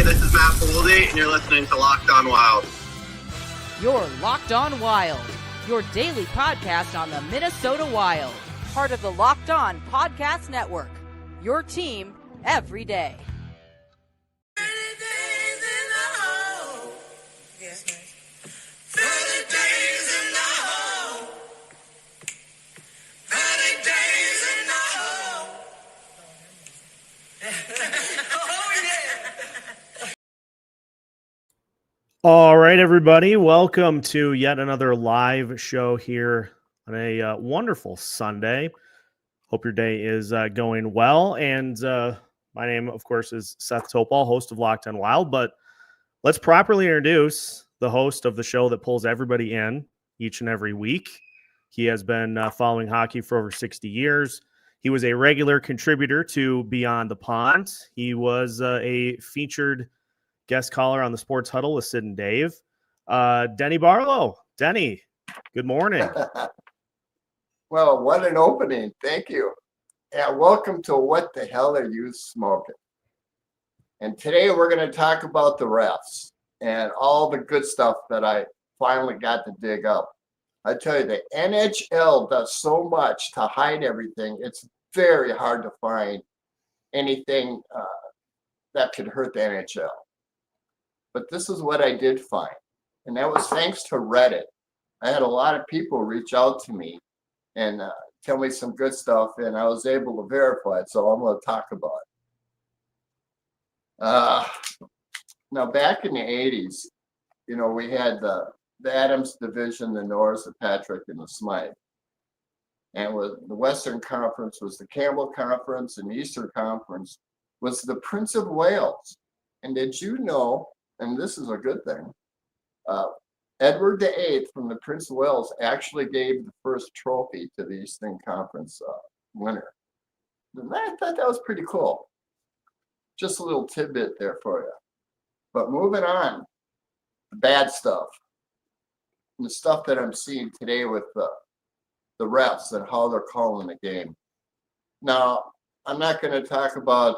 this is Matt Boldy, and you're listening to Locked On Wild. You're Locked On Wild, your daily podcast on the Minnesota Wild. Part of the Locked On Podcast Network, your team every day. All right, everybody. Welcome to yet another live show here on a wonderful Sunday. Hope your day is going well. And my name, of course, is Seth Topal, host of Locked On Wild. But let's properly introduce the host of the show that pulls everybody in each and every week. He has been following hockey for over 60 years. He was a regular contributor to Beyond the Pond. He was a featured guest caller on the Sports Huddle with Sid and Dave. Denny Barlow. Denny, good morning. Well, what an opening. Thank you. And welcome to What the Hell Are You Smoking? And today we're going to talk about the refs and all the good stuff that I finally got to dig up. I tell you, the NHL does so much to hide everything. It's very hard to find anything that could hurt the NHL. But this is what I did find, and that was thanks to Reddit. I had a lot of people reach out to me and tell me some good stuff, and I was able to verify it, so I'm going to talk about it. Now, back in the 80s, you know, we had the Adams division, the Norris, the Patrick, and the Smythe. And with the Western Conference was the Campbell Conference, and the Eastern Conference was the Prince of Wales. And did you know, and this is a good thing, Edward VIII from the Prince of Wales actually gave the first trophy to the Eastern Conference winner. And I thought that was pretty cool. Just a little tidbit there for you. But moving on, the bad stuff. And the stuff that I'm seeing today with the refs and how they're calling the game. Now, I'm not going to talk about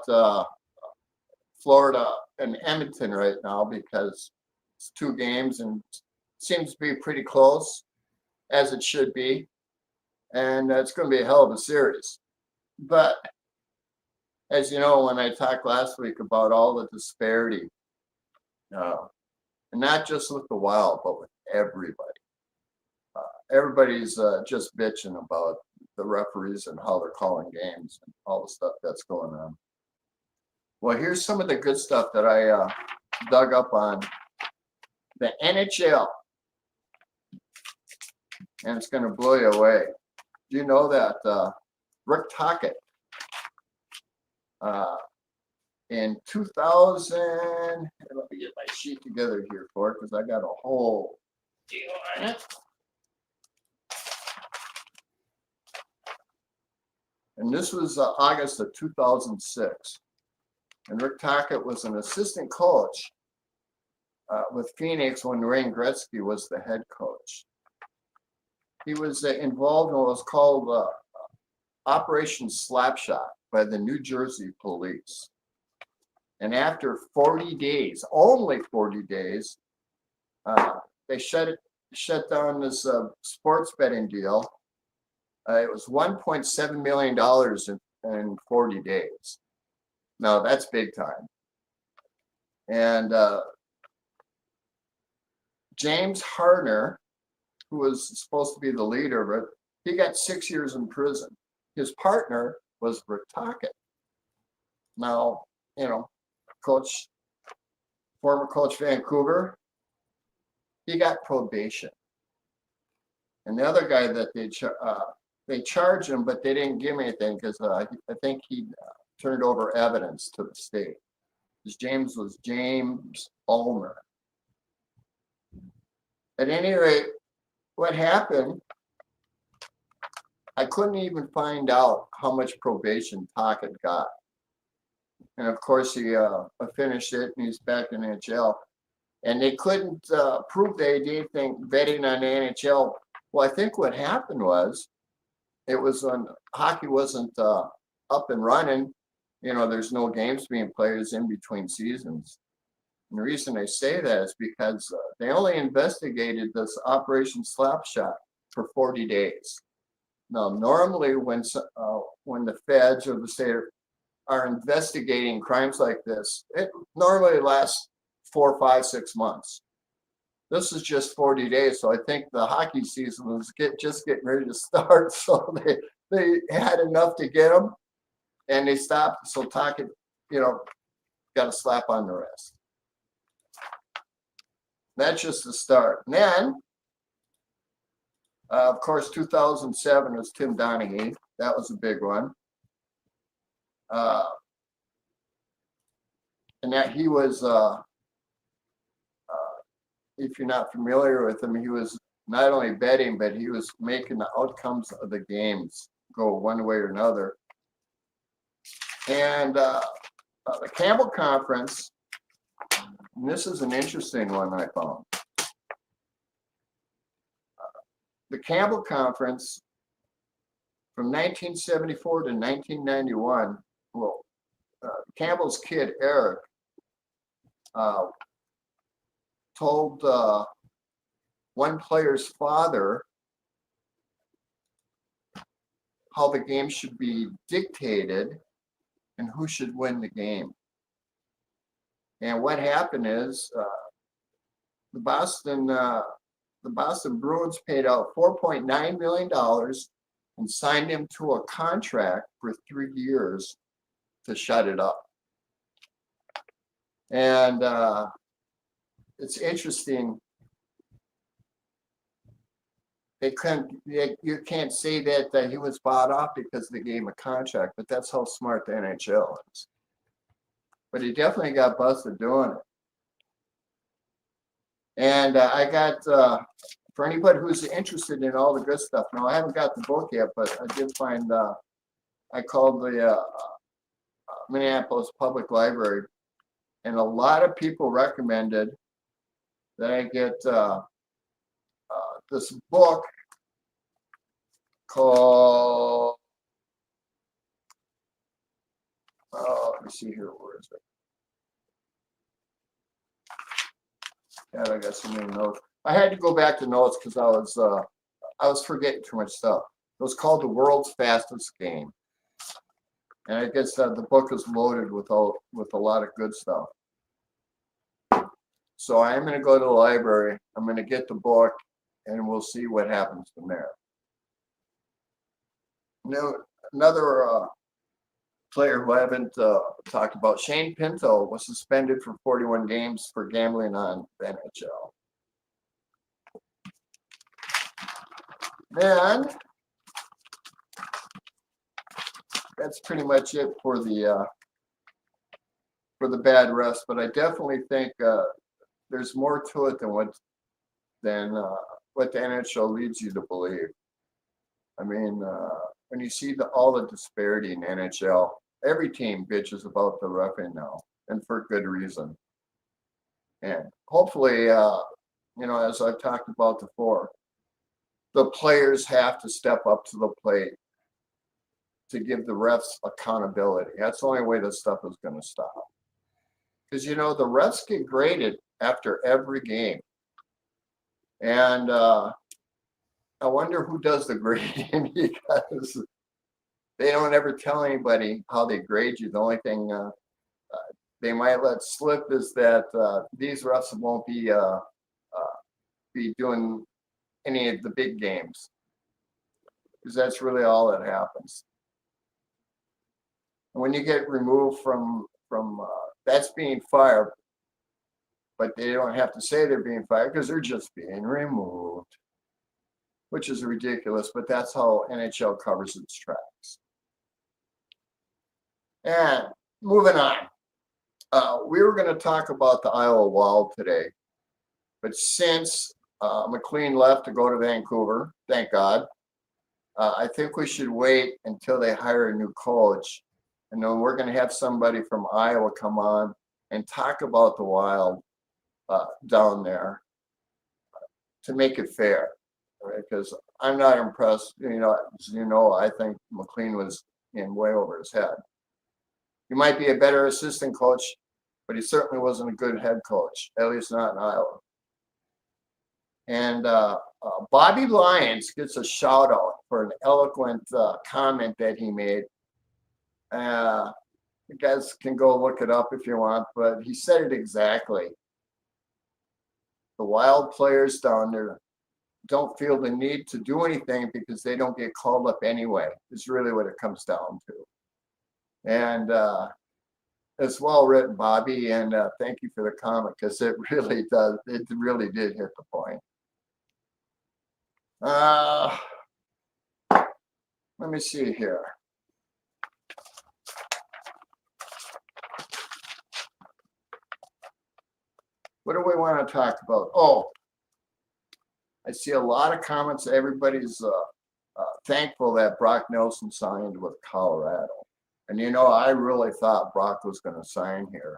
Florida and Edmonton right now because it's 2 games and seems to be pretty close, as it should be. And it's going to be a hell of a series. But as you know, when I talked last week about all the disparity, and not just with the Wild, but with everybody. Everybody's just bitching about the referees and how they're calling games and all the stuff that's going on. Well, here's some of the good stuff that I dug up on the NHL. And it's going to blow you away. Do you know that Rick Tocchet in 2000, let me get my sheet together here for it because I got a whole deal on it. And this was August of 2006. And Rick Tocchet was an assistant coach with Phoenix when Wayne Gretzky was the head coach. He was involved in what was called Operation Slapshot by the New Jersey police. And after 40 days, only 40 days, they shut down this sports betting deal. It was $1.7 million in 40 days. Now, that's big time. And James Harner, who was supposed to be the leader of it, he got 6 years in prison. His partner was Rick Tocchet. Now, you know, former coach Vancouver, he got probation. And the other guy that they charged him, but they didn't give him anything because I think he turned over evidence to the state. His James was James Ulmer. At any rate, what happened, I couldn't even find out how much probation Tocchet got. And of course, he finished it and he's back in the NHL. And they couldn't prove they did anything vetting on the NHL. Well, I think what happened was, it was when hockey wasn't up and running. You know, there's no games being played, it's in between seasons. And the reason I say that is because they only investigated this Operation Slapshot for 40 days. Now, normally when the feds or the state are investigating crimes like this, it normally lasts 4, 5, 6 months. This is just 40 days, so I think the hockey season was just getting ready to start. So they had enough to get them, and they stopped. So Tocchet, got a slap on the wrist. That's just the start. And then, of course, 2007 was Tim Donaghy. That was a big one. And that he was, if you're not familiar with him, he was not only betting, but he was making the outcomes of the games go one way or another. And the Campbell Conference, and this is an interesting one I found. The Campbell Conference from 1974 to 1991, well, Campbell's kid, Eric, told one player's father how the game should be dictated and who should win the game. And what happened is the Boston Bruins paid out $4.9 million and signed him to a contract for 3 years to shut it up. And it's interesting. You can't say that he was bought off because they gave him a contract, but that's how smart the NHL is. But he definitely got busted doing it. And I got, for anybody who's interested in all the good stuff, now I haven't got the book yet, but I did find, I called the Minneapolis Public Library, and a lot of people recommended that I get this book called, let me see here, where is it? God, I got so many notes. I had to go back to notes because I was forgetting too much stuff. It was called The World's Fastest Game, and I guess the book is loaded with a lot of good stuff. So I'm going to go to the library. I'm going to get the book, and we'll see what happens from there. Now, another player who I haven't talked about, Shane Pinto, was suspended for 41 games for gambling on the NHL. And that's pretty much it for the bad refs. But I definitely think there's more to it than what the NHL leads you to believe. I mean, when you see all the disparity in NHL, every team bitches about the reffing now, and for good reason. And hopefully, as I've talked about before, the players have to step up to the plate to give the refs accountability. That's the only way this stuff is going to stop. Because, the refs get graded after every game. And I wonder who does the grading, because they don't ever tell anybody how they grade you. The only thing they might let slip is that these refs won't be doing any of the big games, because that's really all that happens. And when you get removed from that's being fired, but they don't have to say they're being fired because they're just being removed, which is ridiculous, but that's how NHL covers its tracks. And moving on, we were going to talk about the Iowa Wild today, but since McLean left to go to Vancouver, thank God, I think we should wait until they hire a new coach, and then we're going to have somebody from Iowa come on and talk about the Wild down there to make it fair. Because I'm not impressed, I think McLean was in way over his head. He might be a better assistant coach but he certainly wasn't a good head coach, at least not in Iowa. And Bobby Lyons gets a shout out for an eloquent comment that he made. You guys can go look it up if you want, but he said it exactly. The Wild players down there don't feel the need to do anything because they don't get called up anyway, is really what it comes down to. And it's well written, Bobby, and thank you for the comment, because it really does. It really did hit the point. Let me see here. What do we want to talk about? Oh, I see a lot of comments. Everybody's thankful that Brock Nelson signed with Colorado. And, you know, I really thought Brock was going to sign here.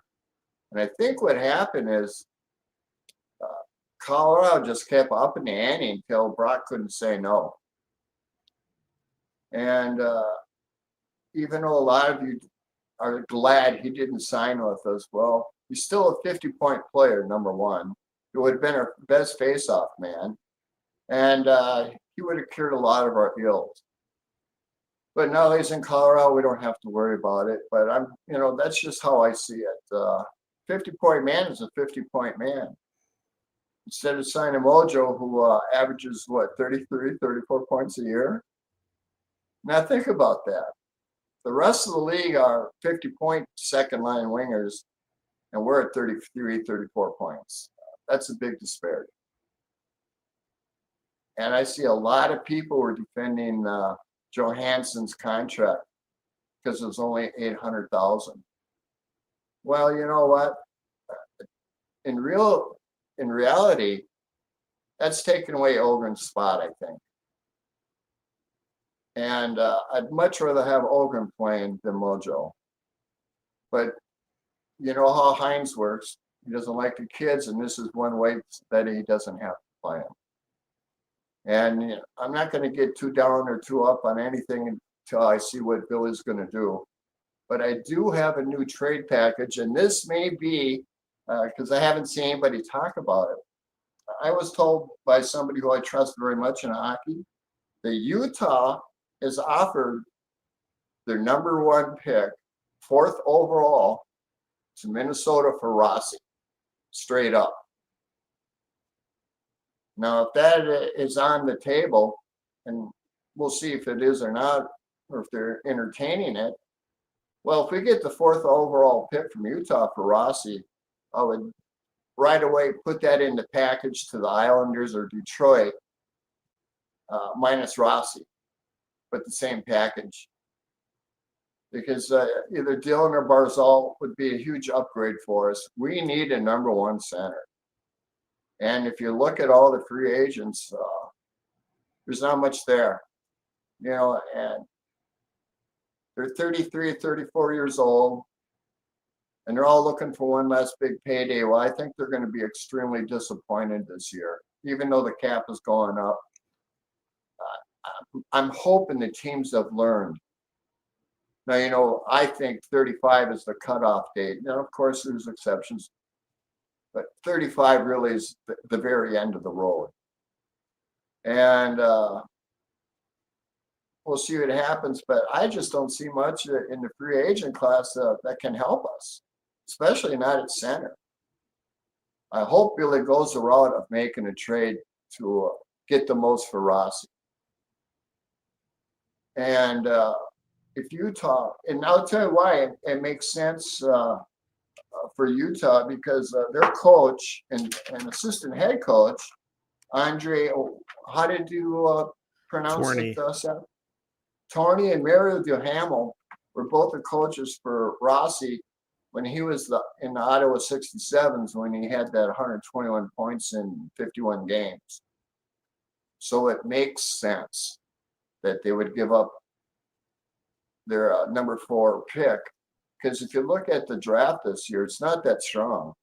And I think what happened is Colorado just kept upping the ante until Brock couldn't say no. And even though a lot of you are glad he didn't sign with us, well, he's still a 50-point player, number one. He would have been our best face-off man. And he would have cured a lot of our ills. But now he's in Colorado, we don't have to worry about it. But that's just how I see it. 50-point man is a 50-point man. Instead of signing Mojo, who averages, 33, 34 points a year? Now think about that. The rest of the league are 50-point second-line wingers, and we're at 33, 34 points. That's a big disparity. And I see a lot of people were defending Johansson's contract because it was only $800,000. Well, you know what? In reality, that's taken away Ogren's spot, I think. And I'd much rather have Ogren playing than Mojo. But you know how Hines works. He doesn't like the kids, and this is one way that he doesn't have to play them. And I'm not going to get too down or too up on anything until I see what Billy's going to do. But I do have a new trade package, and this may be, because I haven't seen anybody talk about it. I was told by somebody who I trust very much in hockey that Utah has offered their number one pick, 4th overall, to Minnesota for Rossi, straight up. Now, if that is on the table, and we'll see if it is or not, or if they're entertaining it. Well, if we get the 4th overall pick from Utah for Rossi, I would right away put that in the package to the Islanders or Detroit, minus Rossi, but the same package. Because either Dillon or Barzal would be a huge upgrade for us. We need a number one center. And if you look at all the free agents, there's not much there. And they're 33, 34 years old, and they're all looking for one last big payday. Well, I think they're going to be extremely disappointed this year, even though the cap is going up. I'm hoping the teams have learned. Now, I think 35 is the cutoff date. Now, of course, there's exceptions, but 35 really is the very end of the road. And we'll see what happens, but I just don't see much in the free agent class that can help us, especially not at center. I hope Billy goes the route of making a trade to get the most for Rossi. And if Utah, and I'll tell you why it makes sense for Utah, because their coach and assistant head coach, Andre, how did you pronounce Torney. it, Seth? Torney and Mario Duhamel were both the coaches for Rossi when he was in the Ottawa 67s, when he had that 121 points in 51 games. So it makes sense that they would give up their number 4 pick, because if you look at the draft this year, it's not that strong.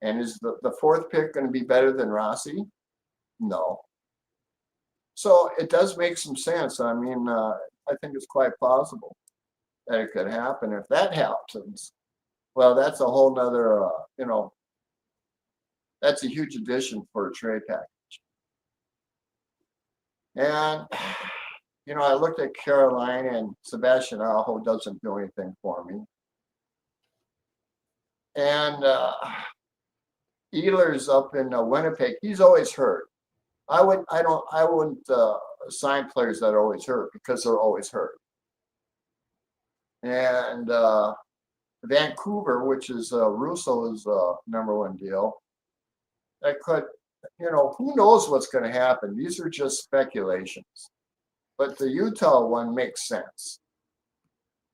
And is the 4th pick going to be better than Rossi? No. So it does make some sense. I mean, I think it's quite possible that it could happen. If that happens, Well, that's a whole nother, that's a huge addition for a trade package. And, I looked at Carolina, and Sebastian Aho doesn't do anything for me. And Ehlers up in Winnipeg, he's always hurt. I wouldn't sign players that are always hurt because they're always hurt. And Vancouver, which is Russo's number one deal, that could, who knows what's going to happen? These are just speculations. But the Utah one makes sense.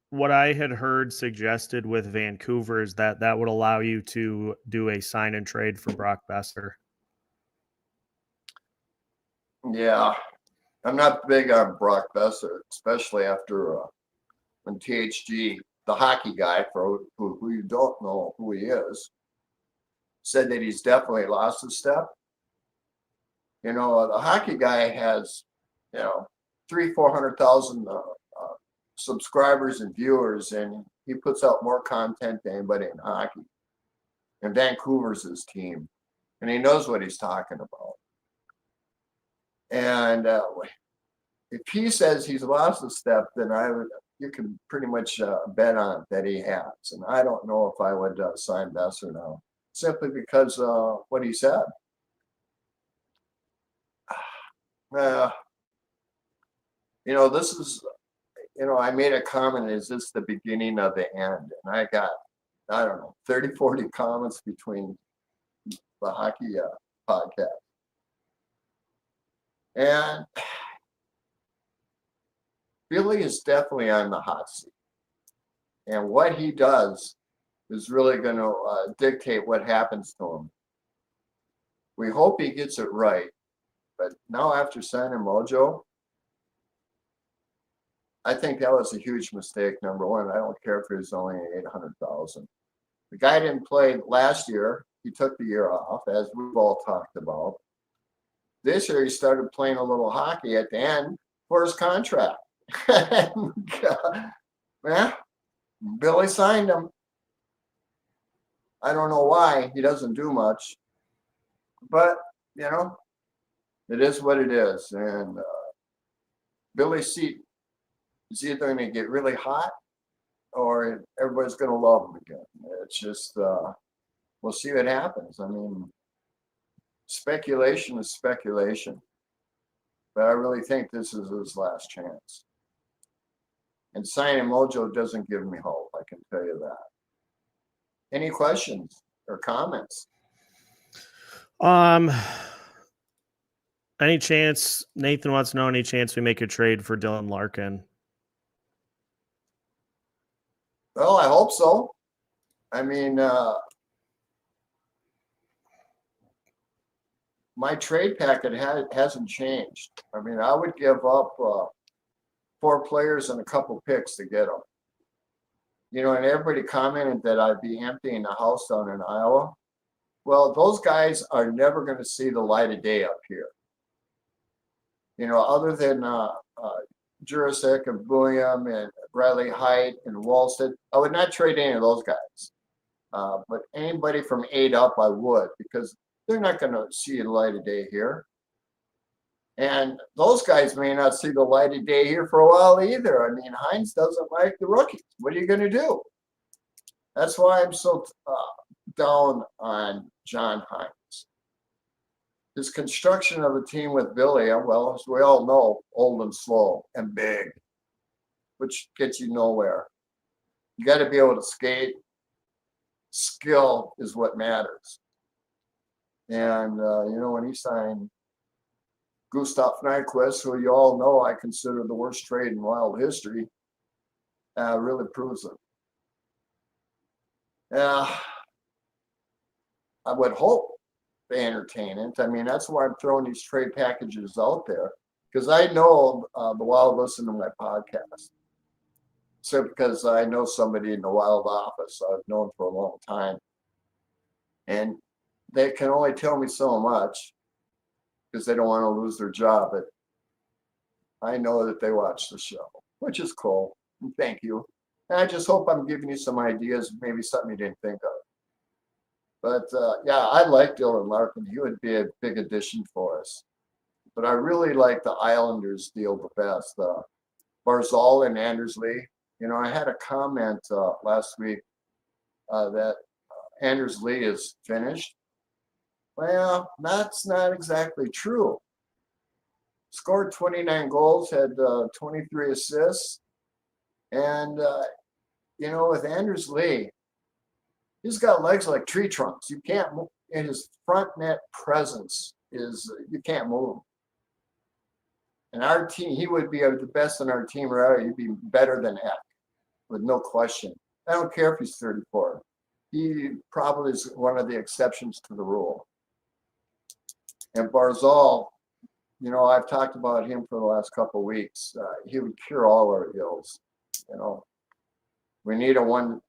What I had heard suggested with Vancouver is that would allow you to do a sign and trade for Brock Besser. Yeah, I'm not big on Brock Besser, especially after when THG, the hockey guy, for who you don't know who he is, said that he's definitely lost a step. The hockey guy has, 300,000-400,000 subscribers and viewers, and he puts out more content than anybody in hockey. And Vancouver's his team, and he knows what he's talking about. And if he says he's lost a step, then you can pretty much bet on that he has. And I don't know if I would sign Besser now, simply because what he said. This is, I made a comment, is this the beginning of the end? And I got, 30, 40 comments between the hockey podcast. And Billy is definitely on the hot seat. And what he does is really going to dictate what happens to him. We hope he gets it right. But now after signing Mojo, I think that was a huge mistake, number one. I don't care if it was only 800,000. The guy didn't play last year. He took the year off, as we've all talked about. This year, he started playing a little hockey at the end for his contract. Yeah, Billy signed him. I don't know why. He doesn't do much. But, it is what it is. And Billy's seat is either going to get really hot or everybody's going to love him again. It's just, we'll see what happens. I mean, speculation is speculation. But I really think this is his last chance. And signing Mojo doesn't give me hope, I can tell you that. Any questions or comments? Any chance, Nathan wants to know, any chance we make a trade for Dylan Larkin? Well, I hope so. I mean, my trade packet hasn't changed. I mean, I would give up 4 players and a couple picks to get them. And everybody commented that I'd be emptying the house down in Iowa. Well, those guys are never going to see the light of day up here. Other than Jurasek and William and Bradley Height and Wallstead, I would not trade any of those guys. But anybody from 8 up, I would, because they're not going to see the light of day here. And those guys may not see the light of day here for a while either. I mean, Hines doesn't like the rookies. What are you going to do? That's why I'm so down on John Hines. His construction of a team with Billy, well, as we all know, old and slow and big, which gets you nowhere. You got to be able to skate. Skill is what matters. And, when he signed Gustav Nyquist, who you all know I consider the worst trade in Wild history, really proves it. I would hope they entertain it. I mean, that's why I'm throwing these trade packages out there, because I know the Wild listen to my podcast. So because I know somebody in the Wild office I've known for a long time. And they can only tell me so much because they don't want to lose their job. But I know that they watch the show, which is cool. Thank you. And I just hope I'm giving you some ideas, maybe something you didn't think of. But yeah, I like Dylan Larkin. He would be a big addition for us. But I really like the Islanders deal the best. Barzal and Anders Lee. You know, I had a comment last week that Anders Lee is finished. Well, that's not exactly true. Scored 29 goals, had 23 assists. And, you know, with Anders Lee, he's got legs like tree trunks. You can't move. And his front net presence is, you can't move him. And our team, he would be the best in our team, right? He'd be better than Eck, with no question. I don't care if he's 34. He probably is one of the exceptions to the rule. And Barzal, you know, I've talked about him for the last couple of weeks. He would cure all our ills. You know, we need a one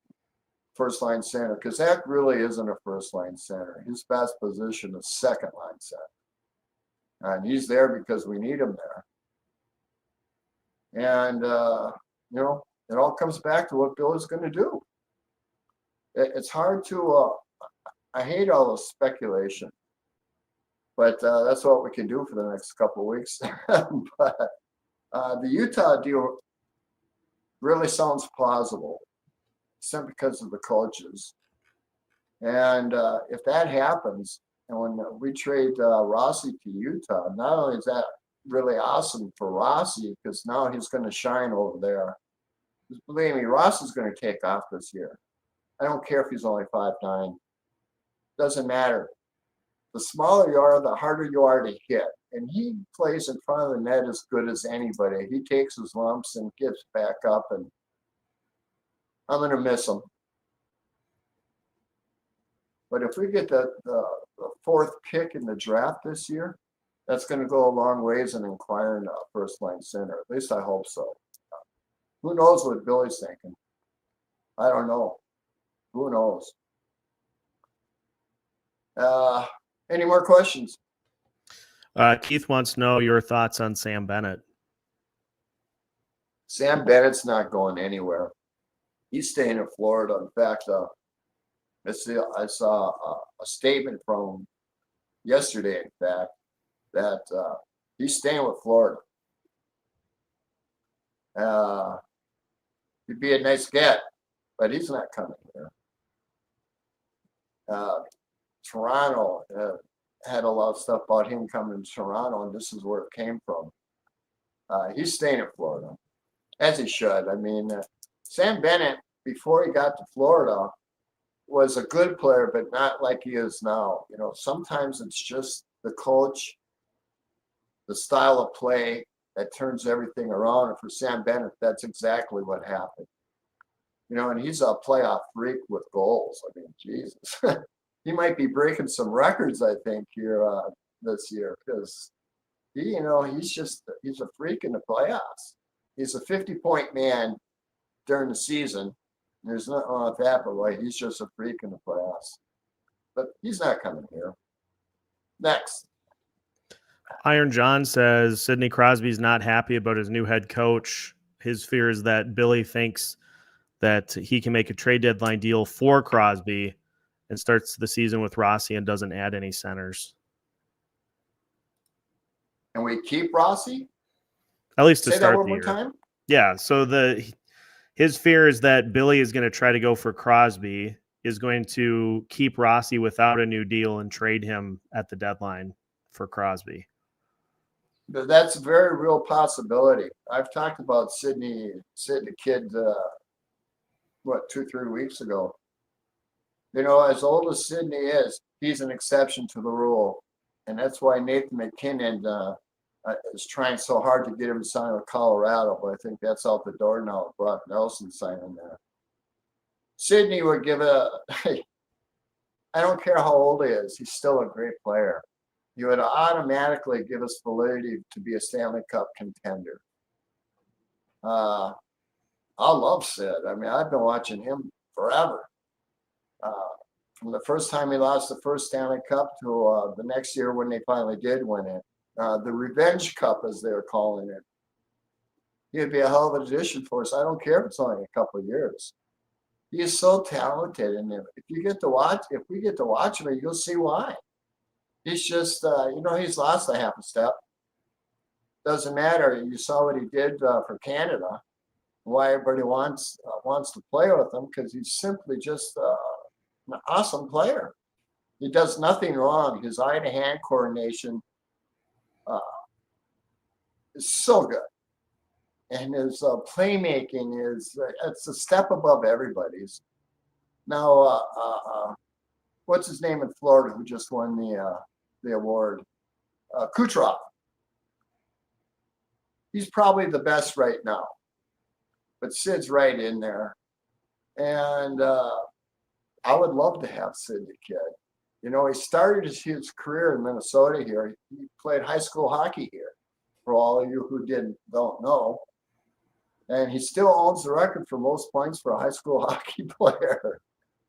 first line center because Eck really isn't a first line center. His best position is second line center. And he's there because we need him there. And, you know, it all comes back to what Bill is going to do. It's hard to, I hate all the speculation, but that's what we can do for the next couple of weeks. But the Utah deal really sounds plausible, simply because of the coaches. And if that happens, and when we trade Rossi to Utah, not only is that really awesome for Rossi, because now he's going to shine over there. Believe me, Rossi's going to take off this year. I don't care if he's only 5'9". Doesn't matter. The smaller you are, the harder you are to hit. And he plays in front of the net as good as anybody. He takes his lumps and gets back up, and I'm going to miss him. But if we get the fourth pick in the draft this year, that's going to go a long ways in acquiring a first-line center. At least I hope so. Who knows what Billy's thinking? I don't know. Who knows? Any more questions? Keith wants to know your thoughts on Sam Bennett. Sam Bennett's not going anywhere. He's staying in Florida. In fact, I saw a statement from him yesterday, in fact, that he's staying with Florida. He'd be a nice get, but he's not coming here. Toronto had a lot of stuff about him coming to Toronto, and this is where it came from. He's staying in Florida, as he should. I mean, Sam Bennett, before he got to Florida, was a good player, but not like he is now. You know, sometimes it's just the coach, the style of play that turns everything around. And for Sam Bennett, that's exactly what happened. You know, and he's a playoff freak with goals. I mean, Jesus. He might be breaking some records, I think, here this year, because he's a freak in the playoffs. He's a 50-point man during the season. There's nothing wrong with that, but he's just a freak in the playoffs. But he's not coming here. Next. Iron John says Sidney Crosby's not happy about his new head coach. His fear is that Billy thinks that he can make a trade deadline deal for Crosby and starts the season with Rossi and doesn't add any centers. And we keep Rossi? At least to Say start that one the more year. time? Yeah, so his fear is that Billy is going to try to go for Crosby, is going to keep Rossi without a new deal and trade him at the deadline for Crosby. That's a very real possibility. I've talked about Sidney Kid, 2-3 weeks ago. You know, as old as Sidney is, he's an exception to the rule. And that's why Nathan McKinnon is trying so hard to get him to sign with Colorado. But I think that's out the door now with Brock Nelson signing there. Sidney would give I don't care how old he is, he's still a great player. He would automatically give us validity to be a Stanley Cup contender. I love Sid. I mean, I've been watching him forever. From the first time he lost the first Stanley Cup to the next year when they finally did win it. The Revenge Cup, as they were calling it. He'd be a hell of an addition for us. I don't care if it's only a couple of years. He is so talented, and if we get to watch him, you'll see why. He's just, he's lost a half a step. Doesn't matter. You saw what he did for Canada. Why everybody wants to play with him, because he's simply just an awesome player. He does nothing wrong. His eye-to-hand coordination is so good. And his playmaking it's a step above everybody's. Now, what's his name in Florida who just won the award? Kucherov. He's probably the best right now. But Sid's right in there. And I would love to have Sid the kid. He started his career in Minnesota here. He played high school hockey here, for all of you who don't know. And he still owns the record for most points for a high school hockey player,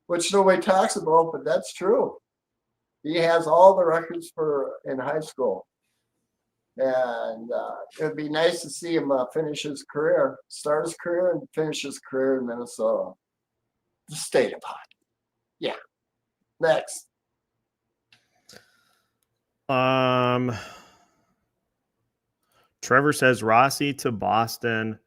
which nobody talks about, but that's true. He has all the records in high school. And it'd be nice to see him finish his career, start his career and finish his career in Minnesota. The state of hockey. Yeah. Next. Trevor says Rossi to Boston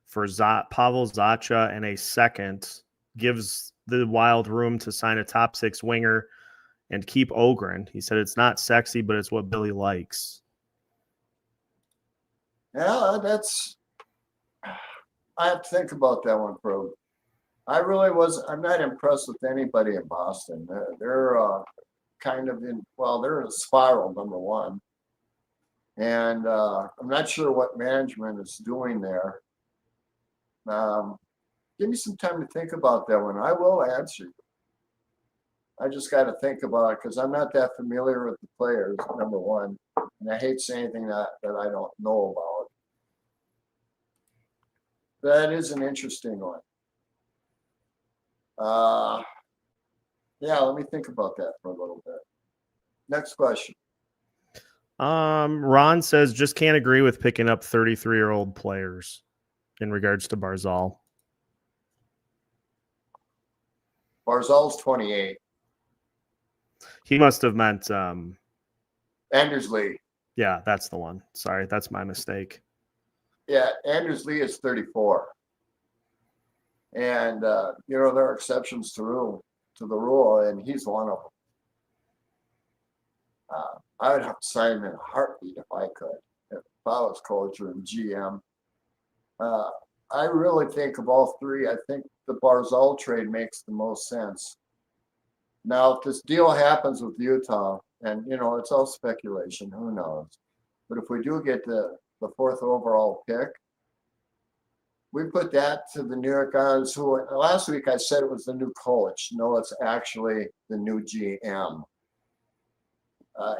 for Pavel Zacha and a second gives the Wild room to sign a top 6 winger and keep Ogren. He said it's not sexy, but it's what Billy likes. Yeah, I have to think about that one, bro. I'm not impressed with anybody in Boston. They're kind of they're in a spiral, number one. And I'm not sure what management is doing there. Give me some time to think about that one. I will answer you. I just got to think about it because I'm not that familiar with the players, number one. And I hate saying anything that I don't know about. That is an interesting one. Let me think about that for a little bit. Next question. Ron says just can't agree with picking up 33-year-old players in regards to Barzal. Barzal's 28. He must have meant Anders Lee. Yeah, that's the one. Sorry, that's my mistake. Yeah, Anders Lee is 34. And there are exceptions to the rule, and he's one of them. I would have to sign him in a heartbeat if I could, if I was coach or GM. I really think of all three. I think the Barzal trade makes the most sense. Now, if this deal happens with Utah, and it's all speculation, who knows? But if we do get the 4th overall pick, we put that to the New York Islanders, who last week I said it was the new coach. No, it's actually the new GM.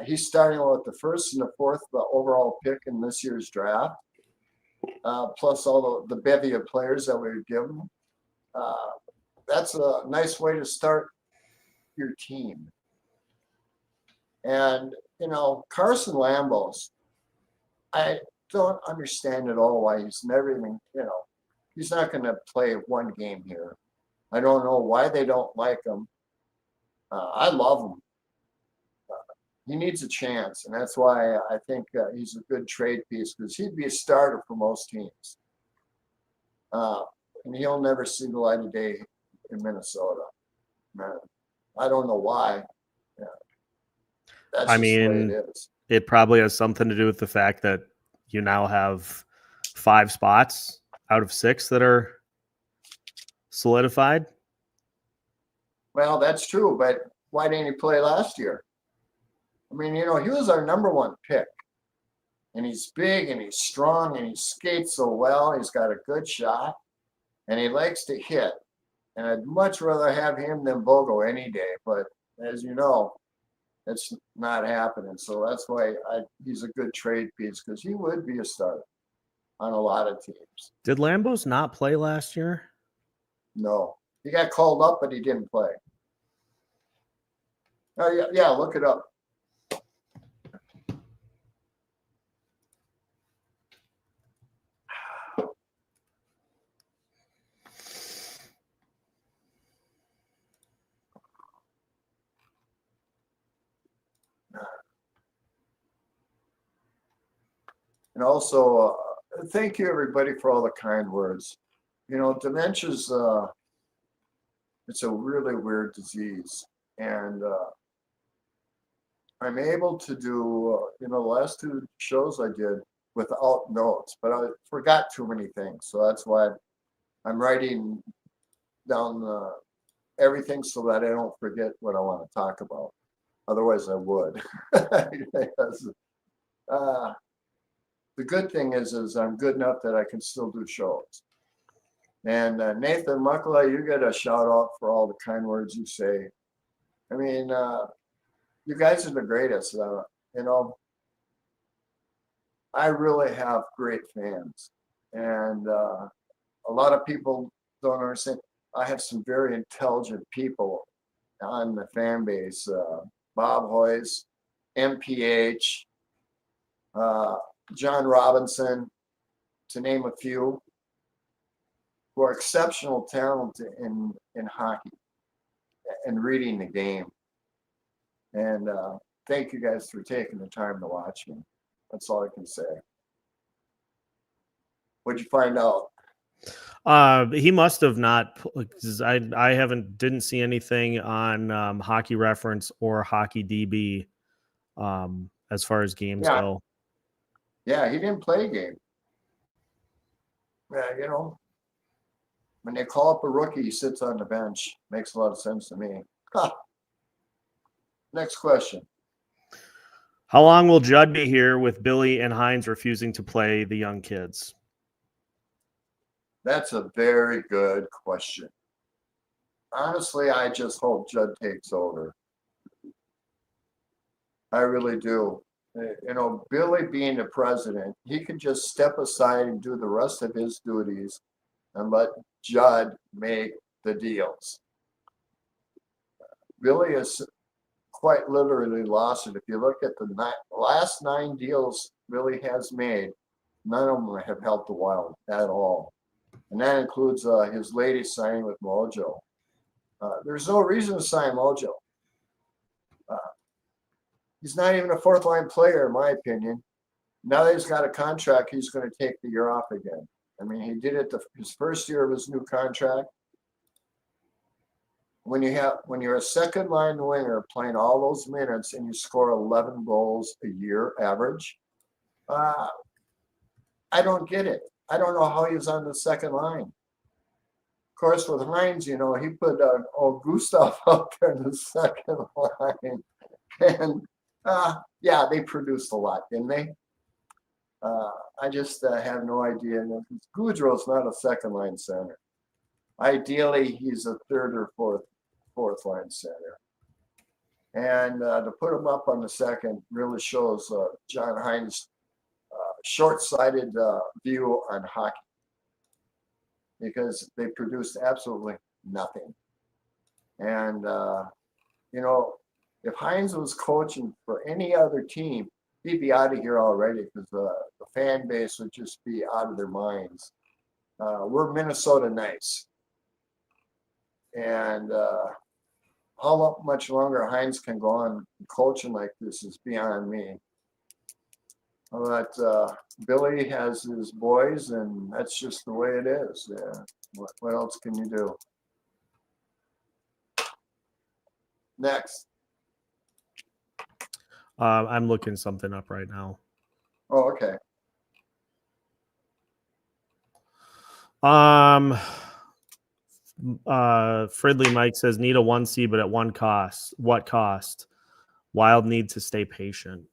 He's starting with the 1st and the 4th overall pick in this year's draft, plus all the bevy of players that we would give him. That's a nice way to start your team. And, Carson Lambos, I don't understand at all why he's never even, he's not going to play one game here. I don't know why they don't like him. I love him. He needs a chance, and that's why I think he's a good trade piece, because he'd be a starter for most teams. And he'll never see the light of day in Minnesota. Man, I don't know why. Yeah. That's just the way it is. It probably has something to do with the fact that you now have 5 spots out of 6 that are solidified. Well, that's true, but why didn't he play last year? I mean, he was our number 1 pick. And he's big and he's strong and he skates so well. He's got a good shot and he likes to hit. And I'd much rather have him than Bogo any day. But as you know, it's not happening. So that's why he's a good trade piece, because he would be a starter on a lot of teams. Did Lambos not play last year? No. He got called up, but he didn't play. Oh, yeah, look it up. And also, thank you everybody for all the kind words. You know, dementia's it's a really weird disease, and I'm able to do the last 2 shows I did without notes, but I forgot too many things, so that's why I'm writing down everything so that I don't forget what I want to talk about. Otherwise, I would. Because, the good thing is I'm good enough that I can still do shows. And Nathan Muckla, you get a shout out for all the kind words you say. I mean, you guys are the greatest. I really have great fans, and a lot of people don't understand. I have some very intelligent people on the fan base. Bob Hoyes, MPH, John Robinson, to name a few, who are exceptional talent in hockey and reading the game. And thank you guys for taking the time to watch me. That's all I can say. What'd you find out? He must have not, because I didn't see anything on Hockey Reference or Hockey DB as far as games go. Yeah, he didn't play a game. Yeah, when they call up a rookie, he sits on the bench. Makes a lot of sense to me. Next question. How long will Judd be here with Billy and Hines refusing to play the young kids? That's a very good question. Honestly, I just hope Judd takes over. I really do. Billy being the president, he can just step aside and do the rest of his duties and let Judd make the deals. Billy has quite literally lost it. If you look at the last 9 deals Billy has made, none of them have helped the Wild at all. And that includes his latest signing with Mojo. There's no reason to sign Mojo. He's not even a 4th-line player, in my opinion. Now that he's got a contract, he's going to take the year off again. I mean, he did it his first year of his new contract. When you're a 2nd-line winger playing all those minutes and you score 11 goals a year average, I don't get it. I don't know how he was on the 2nd line. Of course, with Hines, he put old Gustav up there in the 2nd line. And, yeah, they produced a lot, didn't they? I just have no idea. Goudreau's not a 2nd-line center. Ideally, he's a 3rd or 4th-line center. And to put him up on the 2nd really shows John Hines' short-sighted view on hockey, because they produced absolutely nothing. And, if Hines was coaching for any other team, he'd be out of here already, because the fan base would just be out of their minds. We're Minnesota nice. And how much longer Hines can go on coaching like this is beyond me. But Billy has his boys, and that's just the way it is. Yeah. What else can you do? Next. I'm looking something up right now. Oh, okay. Fridley Mike says need a 1C, but at what cost? Wild need to stay patient.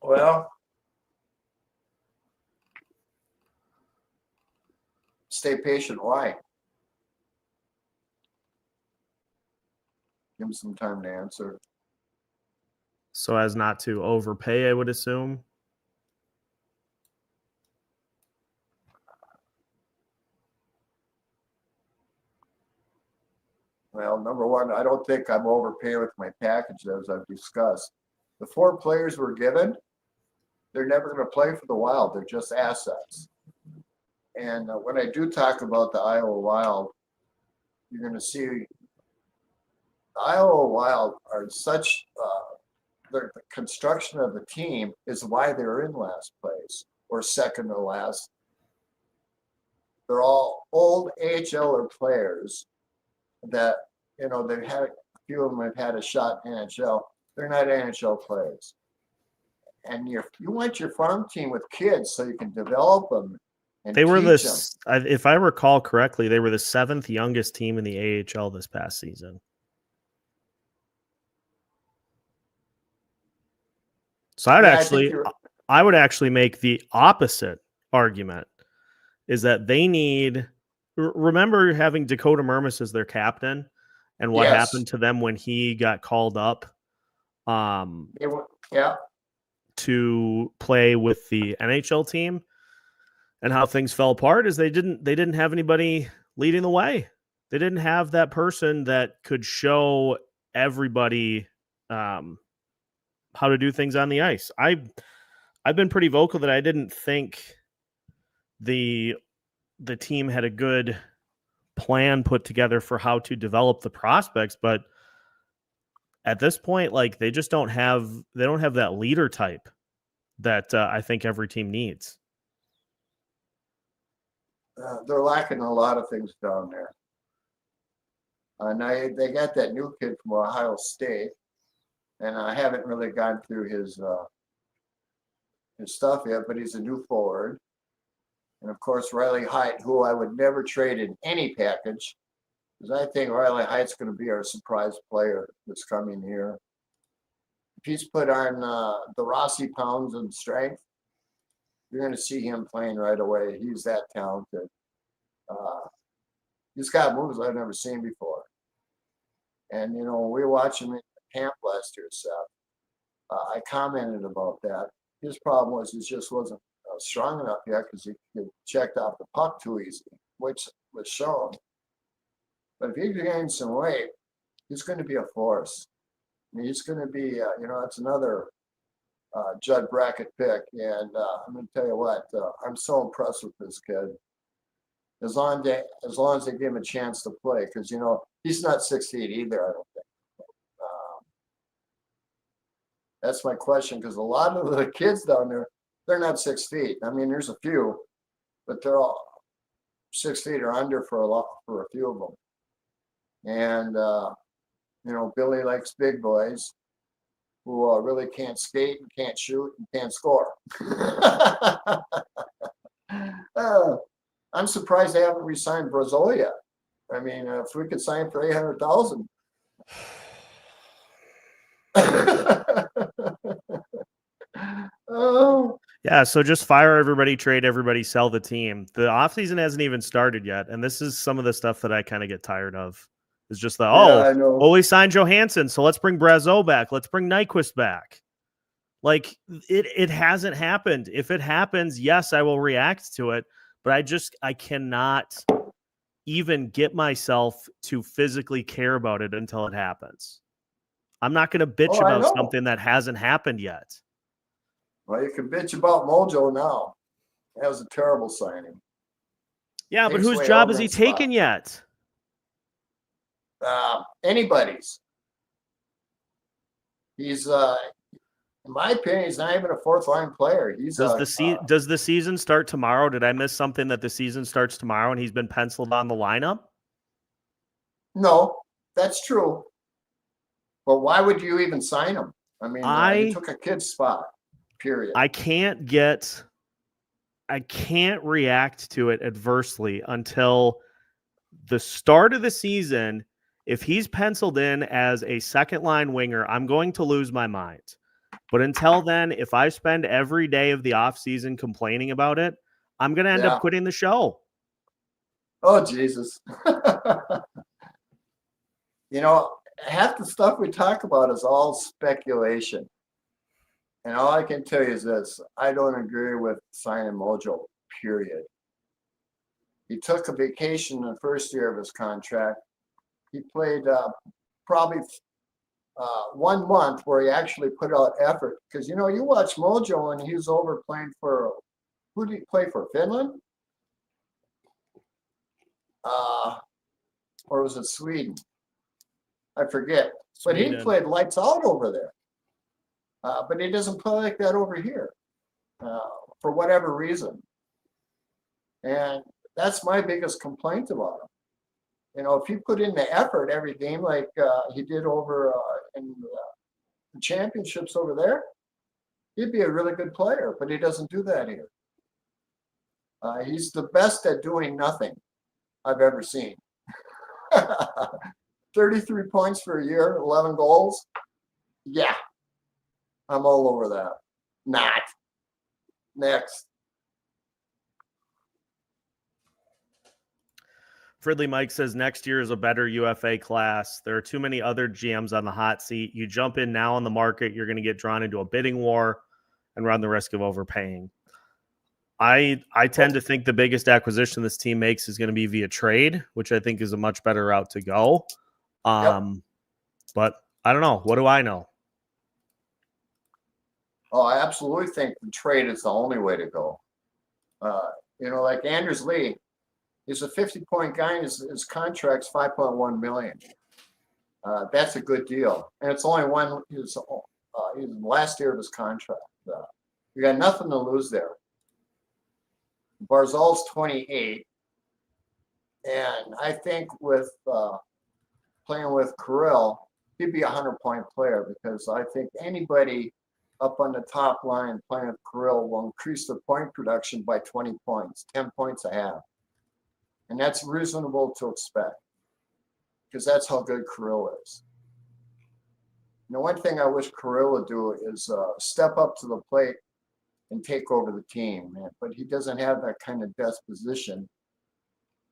Well, stay patient. Why? Give him some time to answer. So as not to overpay, I would assume. Well, number one, I don't think I'm overpaying with my package, as I've discussed. The 4 players we're given, they're never going to play for the Wild. They're just assets. And when I do talk about the Iowa Wild, you're going to see the Iowa Wild are such the construction of the team is why they're in last place or second to last. They're all old AHLer players that, they've had a few of them have had a shot in NHL. They're not NHL players. And you want your farm team with kids so you can develop them and they were teach them. If I recall correctly, they were the 7th youngest team in the AHL this past season. So I would actually make the opposite argument, is that they need. Remember having Dakota Mermis as their captain, and what happened to them when he got called up, to play with the NHL team, and how things fell apart is they didn't have anybody leading the way. They didn't have that person that could show everybody how to do things on the ice. I've been pretty vocal that I didn't think the team had a good plan put together for how to develop the prospects, but at this point, like, they just don't have that leader type that I think every team needs. They're lacking a lot of things down there. Now they got that new kid from Ohio State, and I haven't really gone through his stuff yet, but he's a new forward. And of course, Riley Heidt, who I would never trade in any package, because I think Riley Height's going to be our surprise player this coming year. If he's put on the Rossi pounds and strength, you're going to see him playing right away. He's that talented. He's got moves I've never seen before. And, when we watched him in camp last year, Seth, I commented about that. His problem was he just wasn't strong enough yet because he checked off the puck too easy, which was shown. But if he gains some weight, he's going to be a force. I mean, he's going to be, it's another Judd Brackett pick. And I'm going to tell you what, I'm so impressed with this kid. As long as they give him a chance to play, because, he's not 6 feet either, I don't think. That's my question, because a lot of the kids down there, they're not 6 feet. I mean, there's a few, but they're all 6 feet or under for a few of them. And Billy likes big boys who really can't skate and can't shoot and can't score. I'm surprised they haven't re-signed Brazeau yet. I mean, if we could sign for $800,000. Oh. Yeah, so just fire everybody, trade everybody, sell the team. The offseason hasn't even started yet, and this is some of the stuff that I kind of get tired of. It's just we signed Johansson, so let's bring Brazeau back. Let's bring Nyquist back. Like, it hasn't happened. If it happens, yes, I will react to it, but I cannot even get myself to physically care about it until it happens. I'm not going to bitch about something that hasn't happened yet. Well, you can bitch about Mojo now. That was a terrible signing. Yeah, but whose job is he taken yet? Anybody's. He's, in my opinion, he's not even a fourth-line player. Does the season start tomorrow? Did I miss something that the season starts tomorrow and he's been penciled on the lineup? No, that's true. But why would you even sign him? I mean, he took a kid's spot, period. I can't react to it adversely until the start of the season. If he's penciled in as a second-line winger, I'm going to lose my mind. But until then, if I spend every day of the offseason complaining about it, I'm going to end up quitting the show. Oh, Jesus. Half the stuff we talk about is all speculation. And all I can tell you is this. I don't agree with signing Mojo, period. He took a vacation in the first year of his contract. He played probably 1 month where he actually put out effort. Because, you watch Mojo and he was over playing for, who did he play for, Finland? Or was it Sweden? I forget. But he played lights out over there. But he doesn't play like that over here for whatever reason. And that's my biggest complaint about him. You know, if he put in the effort every game like he did over in the championships over there, he'd be a really good player, but he doesn't do that here. He's the best at doing nothing I've ever seen. 33 points for a year, 11 goals. Yeah, I'm all over that. Not. Next. Fridley Mike says next year is a better UFA class. There are too many other GMs on the hot seat. You jump in now on the market, you're going to get drawn into a bidding war and run the risk of overpaying. I tend to think the biggest acquisition this team makes is going to be via trade, which I think is a much better route to go. But I don't know. What do I know? Oh, I absolutely think the trade is the only way to go. You know, like Anders Lee, he's a 50-point guy, and his contract's $5.1 million. That's a good deal, and it's only one. His last year of his contract. You got nothing to lose there. Barzal's 28, and I think with playing with Kirill, he'd be a 100-point player, because I think anybody up on the top line playing with Kirill will increase their point production by 20 points, 10 points a half. And that's reasonable to expect, because that's how good Kirill is. You know, one thing I wish Kirill would do is step up to the plate and take over the team, man. But he doesn't have that kind of disposition,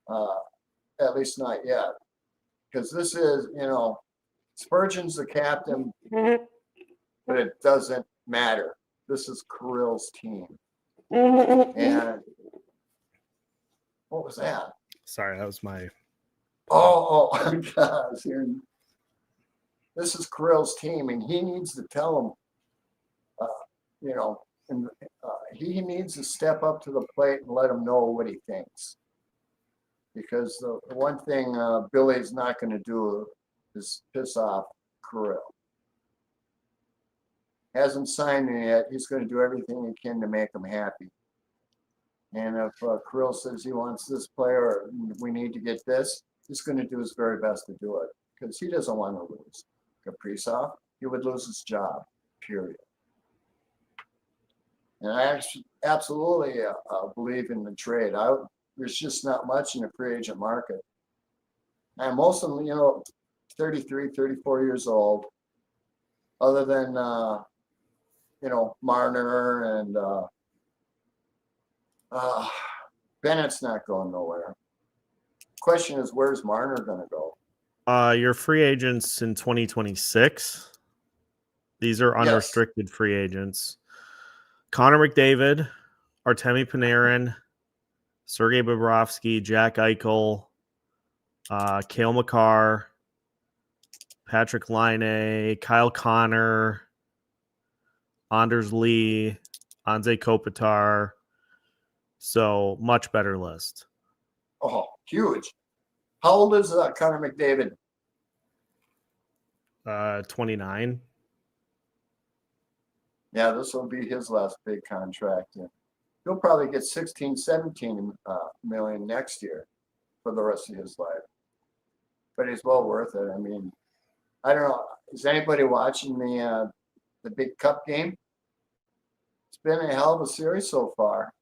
at least not yet. Because this is, you know, Spurgeon's the captain, but it doesn't matter. This is Kirill's team. And what was that? Sorry, that was my... Oh, gosh. This is Kirill's team, and he needs to tell them, you know, and he needs to step up to the plate and let him know what he thinks. Because the one thing Billy's not going to do is piss off Kirill. Hasn't signed him yet. He's going to do everything he can to make him happy. And if Kirill says he wants this player, we need to get this, he's going to do his very best to do it, because he doesn't want to lose. Kaprizov, he would lose his job, period. And I actually absolutely believe in the trade. There's just not much in the free agent market. And most of them, you know, 33, 34 years old, other than, you know, Marner and Bennett's not going nowhere. Question is, where's Marner going to go? Your free agents in 2026. These are unrestricted free agents. Connor McDavid, Artemi Panarin, Sergei Bobrovsky, Jack Eichel, Cale Makar, Patrick Laine, Kyle Connor, Anders Lee, Anze Kopitar. So much better list. Oh, huge. How old is Connor McDavid? 29. Yeah, this will be his last big contract. And he'll probably get 16, 17 million next year for the rest of his life. But he's well worth it. I mean, I don't know. Is anybody watching the big cup game? It's been a hell of a series so far.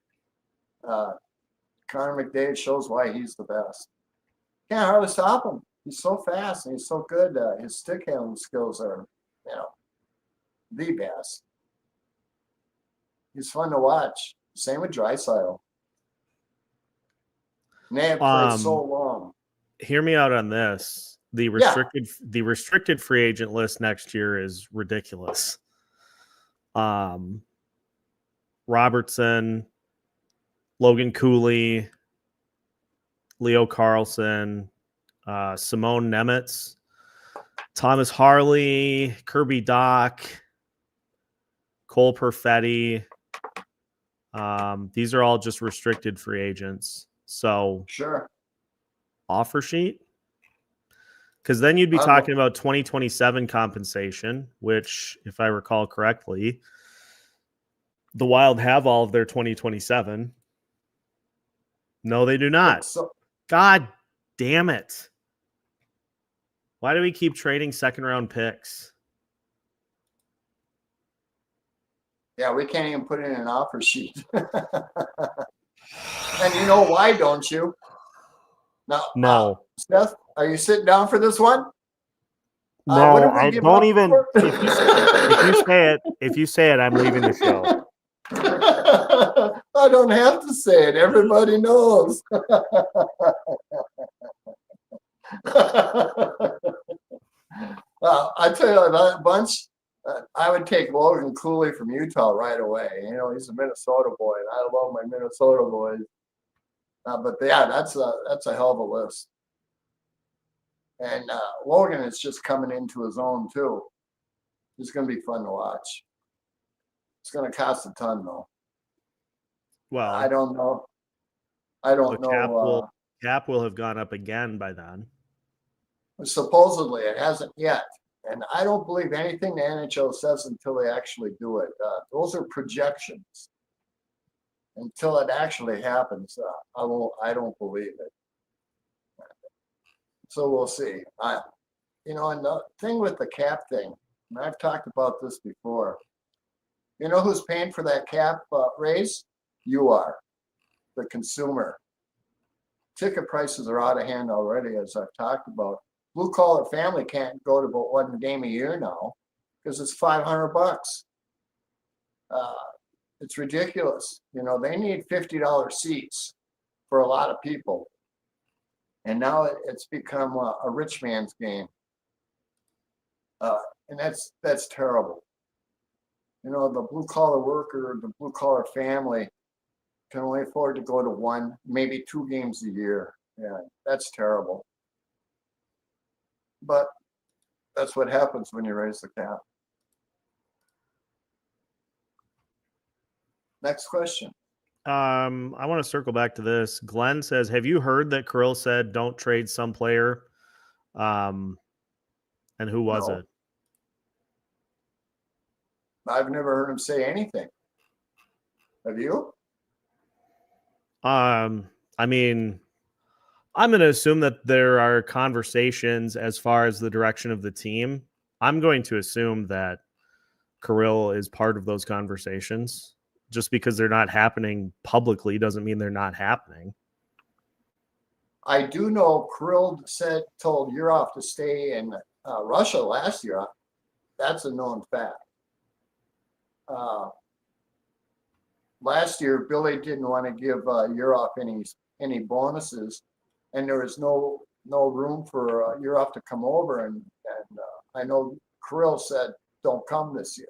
Connor McDavid shows why he's the best. Can't hardly stop him. He's so fast and he's so good. His stick handling skills are, you know, the best. He's fun to watch. Same with Draisaitl. And they have played so long. Hear me out on this. The restricted free agent list next year is ridiculous. Robertson, Logan Cooley, Leo Carlson, Simone Nemitz, Thomas Harley, Kirby Doc, Cole Perfetti. These are all just restricted free agents. So sure. Offer sheet. Because then you'd be talking about 2027 compensation, which, if I recall correctly, the Wild have all of their 2027. No, they do not. God damn it. Why do we keep trading second-round picks? Yeah, we can't even put it in an offer sheet. And you know why, don't you? No. Seth, are you sitting down for this one? No, I don't even. If you say it, I'm leaving the show. I don't have to say it. Everybody knows. I tell you that bunch. I would take Logan Cooley from Utah right away. You know, he's a Minnesota boy, and I love my Minnesota boys. But yeah, that's a hell of a list. And Logan is just coming into his own too. It's going to be fun to watch. It's going to cost a ton, though. Well, I don't know. I don't know. Cap will have gone up again by then. Supposedly, it hasn't yet. And I don't believe anything the NHL says until they actually do it. Those are projections. Until it actually happens, I don't believe it. So we'll see. And the thing with the cap thing, and I've talked about this before. You know who's paying for that cap raise? You are, the consumer. Ticket prices are out of hand already, as I've talked about. Blue collar family can't go to but one game a year now because it's $500. It's ridiculous. You know, they need $50 seats for a lot of people. And now it's become a rich man's game. And that's terrible. You know, the blue collar worker, the blue collar family can only afford to go to one, maybe 2 games a year. Yeah, that's terrible. But that's what happens when you raise the cap. Next question. I want to circle back to this. Glenn says, have you heard that Kirill said don't trade some player? And who was it? I've never heard him say anything. Have you? I mean, I'm going to assume that there are conversations as far as the direction of the team. I'm going to assume that Kirill is part of those conversations. Just because they're not happening publicly doesn't mean they're not happening. I do know Kirill told Yurov to stay in Russia last year. That's a known fact. Last year, Billy didn't want to give Yurov any bonuses, and there was no room for Yurov to come over. And I know Kirill said, "Don't come this year."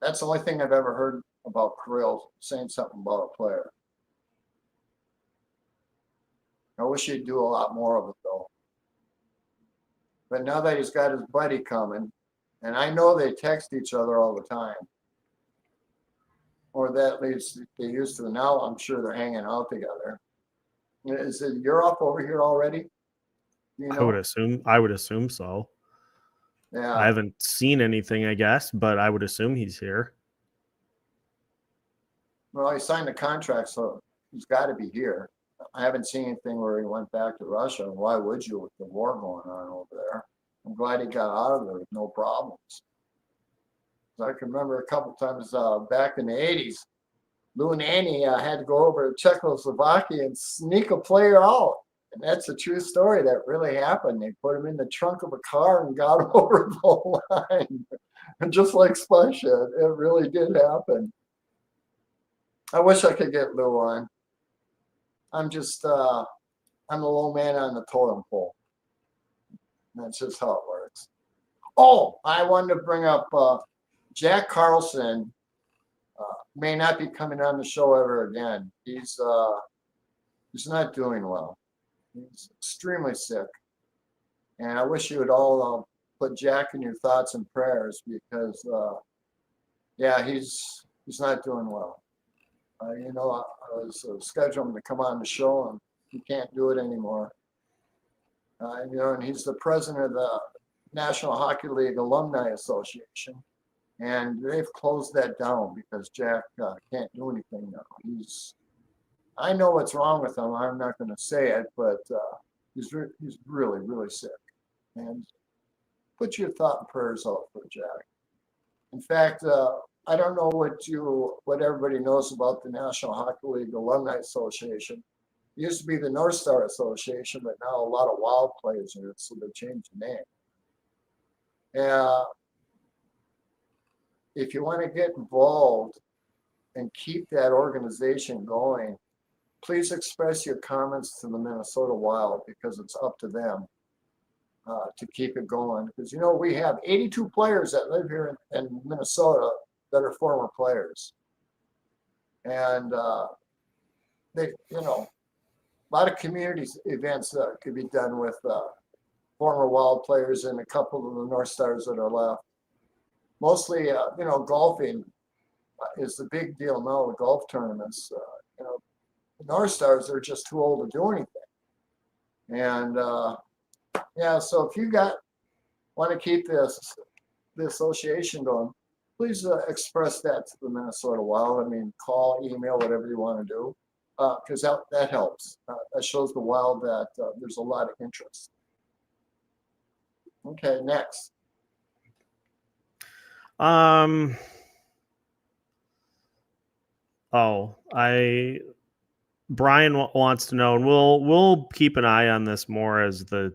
That's the only thing I've ever heard about Kirill saying something about a player. I wish he'd do a lot more of it, though. But now that he's got his buddy coming, and I know they text each other all the time, or that at least they used to. Now I'm sure they're hanging out together. Is it Yurov over here already? You know? I would assume so. Yeah. I haven't seen anything, I guess, but I would assume he's here. Well, he signed a contract, so he's got to be here. I haven't seen anything where he went back to Russia. Why would you with the war going on over there? I'm glad he got out of there with no problems. I can remember a couple times back in the 80s, Lou and Annie had to go over to Czechoslovakia and sneak a player out. And that's a true story that really happened. They put him in the trunk of a car and got over the line. And just like Splash said, it really did happen. I wish I could get Lou on. I'm just, I'm the low man on the totem pole. That's just how it works. Oh, I wanted to bring up Jack Carlson may not be coming on the show ever again. He's not doing well. He's extremely sick. And I wish you would all put Jack in your thoughts and prayers because, yeah, he's not doing well. I was scheduling him to come on the show, and he can't do it anymore. And he's the president of the National Hockey League Alumni Association, and they've closed that down because Jack can't do anything now. I know what's wrong with him. I'm not going to say it, but he's really, really sick. And put your thought and prayers out for Jack. In fact, I don't know what everybody knows about the National Hockey League Alumni Association. It used to be the North Star Association, but now a lot of Wild players in it, so they changed the name. If you want to get involved and keep that organization going, please express your comments to the Minnesota Wild, because it's up to them to keep it going. Because, we have 82 players that live here in Minnesota that are former players. And they, a lot of community events could be done with former Wild players and a couple of the North Stars that are left. Mostly, golfing is the big deal now, the golf tournaments. The North Stars are just too old to do anything. And so if you want to keep the association going, please express that to the Minnesota Wild. I mean, call, email, whatever you want to do, because that helps. That shows the Wild that there's a lot of interest. Okay, next. Brian wants to know, and we'll keep an eye on this more as the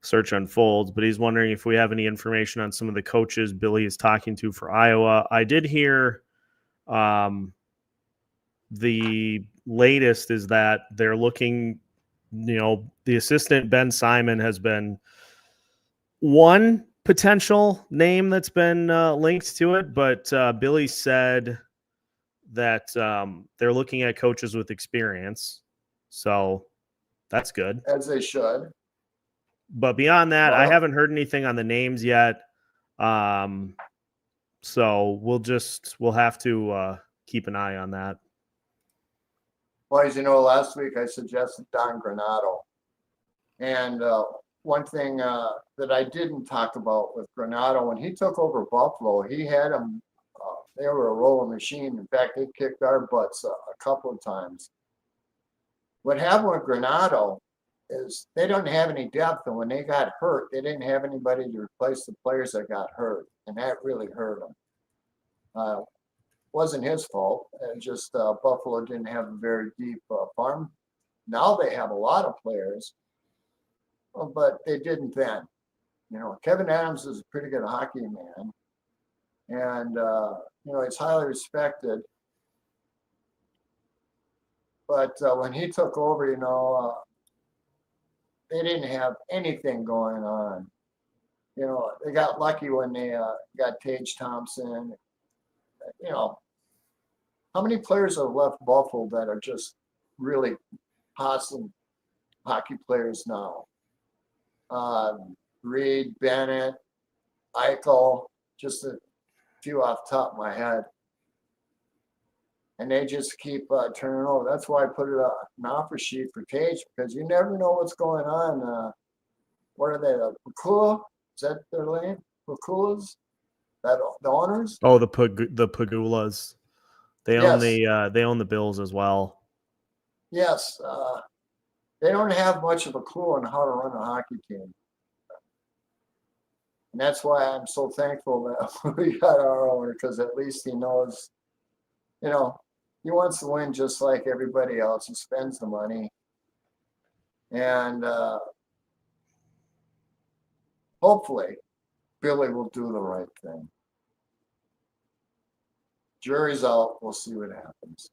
search unfolds, but he's wondering if we have any information on some of the coaches Billy is talking to for Iowa. I did hear the latest is that they're looking, the assistant Ben Simon has been one potential name that's been linked to it, but Billy said that they're looking at coaches with experience, so that's good, as they should. But beyond that, I haven't heard anything on the names yet, so we'll have to keep an eye on that. Well, as you know, last week I suggested Don Granato, and one thing that I didn't talk about with Granato, when he took over Buffalo, he had them. They were a rolling machine. In fact, they kicked our butts a couple of times. What happened with Granato is they don't have any depth, and when they got hurt, they didn't have anybody to replace the players that got hurt, and that really hurt them. Wasn't his fault. It just Buffalo didn't have a very deep farm. Now they have a lot of players, but they didn't then. Kevin Adams is a pretty good hockey man, and he's highly respected. But when he took over, they didn't have anything going on. They got lucky when they got Tage Thompson. How many players have left Buffalo that are just really awesome hockey players now? Reed, Bennett, Eichel, just a few off the top of my head. And they just keep turning over. That's why I put it on an offer sheet for Tage, because you never know what's going on. What are they? Pakula? Is that their name? Pakulas? That the owners? Oh, the Pagulas. They own they own the Bills as well. Yes. They don't have much of a clue on how to run a hockey team. And that's why I'm so thankful that we got our owner, because at least he knows, he wants to win just like everybody else. He spends the money. And hopefully Billy will do the right thing. Jury's out. We'll see what happens.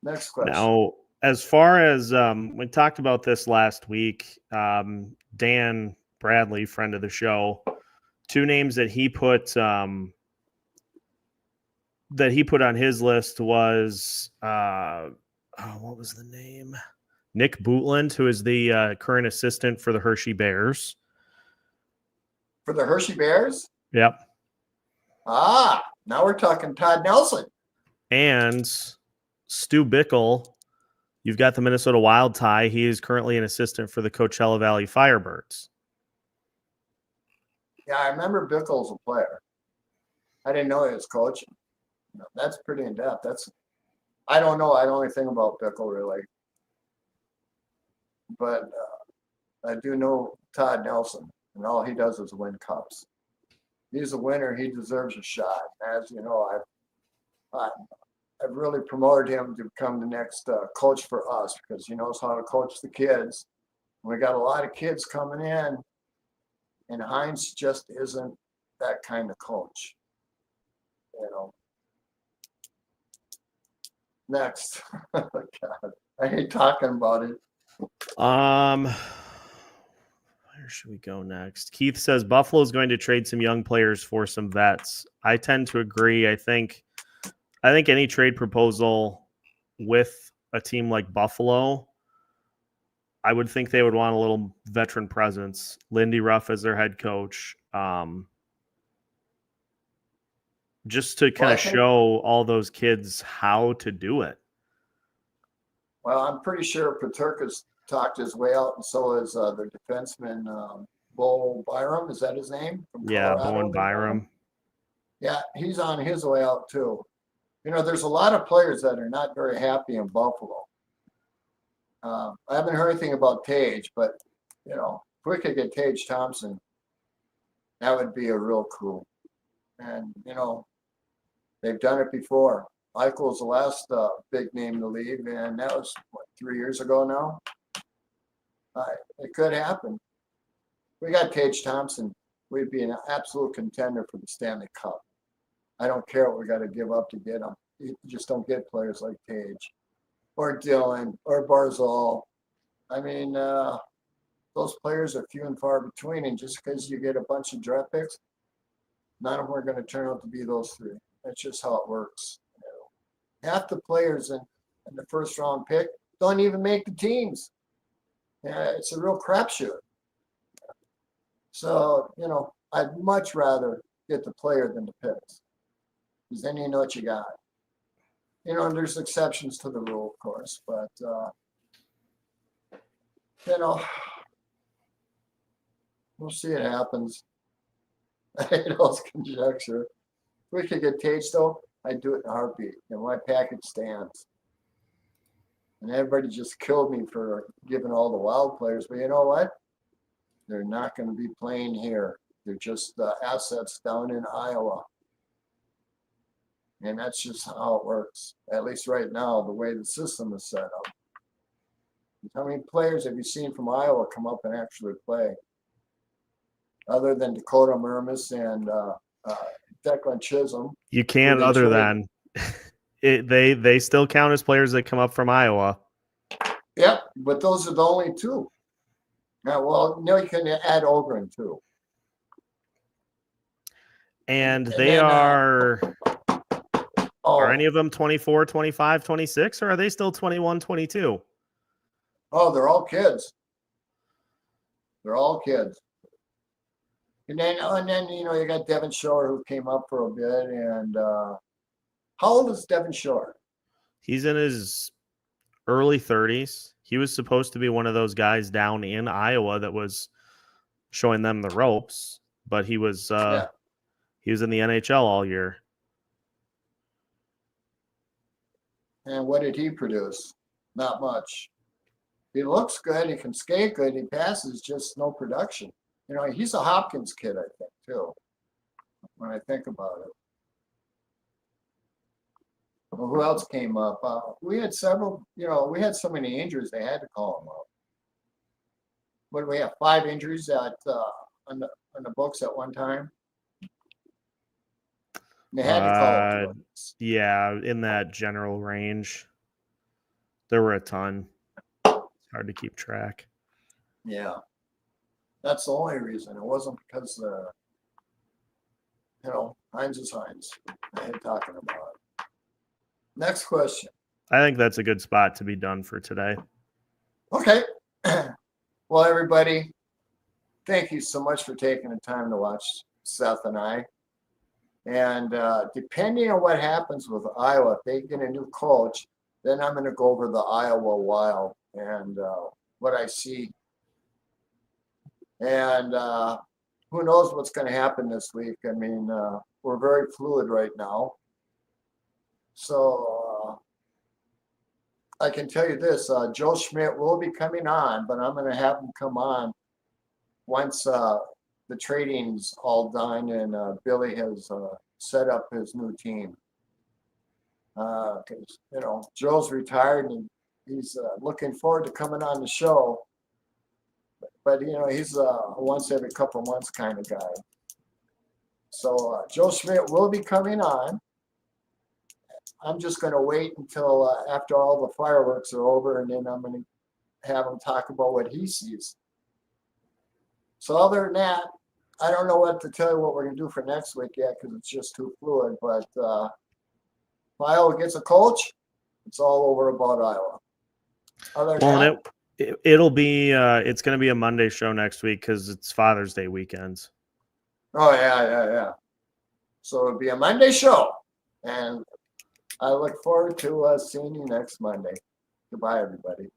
Next question. Now, as far as we talked about this last week, Dan Bradley, friend of the show, two names that he put on his list was what was the name? Nick Bootland, who is the current assistant for the Hershey Bears. For the Hershey Bears? Yep. Now we're talking Todd Nelson. And Stu Bickle, you've got the Minnesota Wild tie. He is currently an assistant for the Coachella Valley Firebirds. Yeah, I remember Bickle's a player. I didn't know he was coaching. That's pretty in depth. I don't know. I don't know anything about Bickle really, but I do know Todd Nelson, and all he does is win cups. He's a winner. He deserves a shot. As you know, I've really promoted him to become the next coach for us because he knows how to coach the kids. We got a lot of kids coming in, and Hines just isn't that kind of coach. Next. Oh, God, I hate talking about it. Where should we go next? Keith says Buffalo is going to trade some young players for some vets. I tend to agree. I think any trade proposal with a team like Buffalo, I would think they would want a little veteran presence. Lindy Ruff as their head coach. Just to kind of show all those kids how to do it. Well, I'm pretty sure Paterka's talked his way out, and so is their defenseman, Bo Byram. Is that his name? Yeah, Bowen Byram. Yeah, he's on his way out, too. There's a lot of players that are not very happy in Buffalo. I haven't heard anything about Tage, but, if we could get Tage Thompson, that would be a real coup. And, they've done it before. Eichel's the last big name to leave, and that was, 3 years ago now? It could happen. We got Tage Thompson. We'd be an absolute contender for the Stanley Cup. I don't care what we got to give up to get him. You just don't get players like Tage or Dylan or Barzal. I mean, those players are few and far between, and just because you get a bunch of draft picks, none of them are going to turn out to be those three. That's just how it works. Half the players in the first round pick don't even make the teams. It's a real crapshoot. So, I'd much rather get the player than the picks, because then you know what you got. And there's exceptions to the rule, of course, but, we'll see it happens. I hate all this conjecture. If we could get Tage, though, I'd do it in a heartbeat. My package stands. And everybody just killed me for giving all the Wild players. But you know what? They're not going to be playing here. They're just assets down in Iowa. And that's just how it works. At least right now, the way the system is set up. How many players have you seen from Iowa come up and actually play? Other than Dakota Mermis and Declan Chisholm. You can't other than they still count as players that come up from Iowa. Yep, but those are the only two. Well, you can add Ogren too. And they are any of them 24, 25, 26, or are they still 21, 22? Oh, they're all kids. They're all kids. And then you got Devin Shore, who came up for a bit. And how old is Devin Shore? He's in his early 30s. He was supposed to be one of those guys down in Iowa that was showing them the ropes, but he was in the NHL all year. And what did he produce? Not much. He looks good. He can skate good. He passes, just no production. He's a Hopkins kid, I think, too, when I think about it. Well, who else came up? We had several, we had so many injuries, they had to call them up. What do we have, 5 injuries on the books at one time? They had to call up. Yeah, in that general range. There were a ton. It's hard to keep track. Yeah. That's the only reason. It wasn't because, Hines is Hines. I hate talking about it. Next question. I think that's a good spot to be done for today. Okay. Well, everybody, thank you so much for taking the time to watch Seth and I. And depending on what happens with Iowa, if they get a new coach, Then I'm going to go over the Iowa Wild and what I see. And who knows what's going to happen this week. I mean, we're very fluid right now. So I can tell you this, Joe Schmidt will be coming on, but I'm going to have him come on once the trading's all done and Billy has set up his new team. Because, you know, Joe's retired and he's looking forward to coming on the show. But, you know, he's a once every couple months kind of guy. So Joe Schmidt will be coming on. I'm just going to wait until after all the fireworks are over, and then I'm going to have him talk about what he sees. So other than that, I don't know what to tell you what we're going to do for next week yet because it's just too fluid. But if Iowa gets a coach, it's all over about Iowa. Other than that, it'll be it's going to be a Monday show next week because it's Father's Day weekends. Oh, yeah. So it'll be a Monday show. And I look forward to seeing you next Monday. Goodbye, everybody.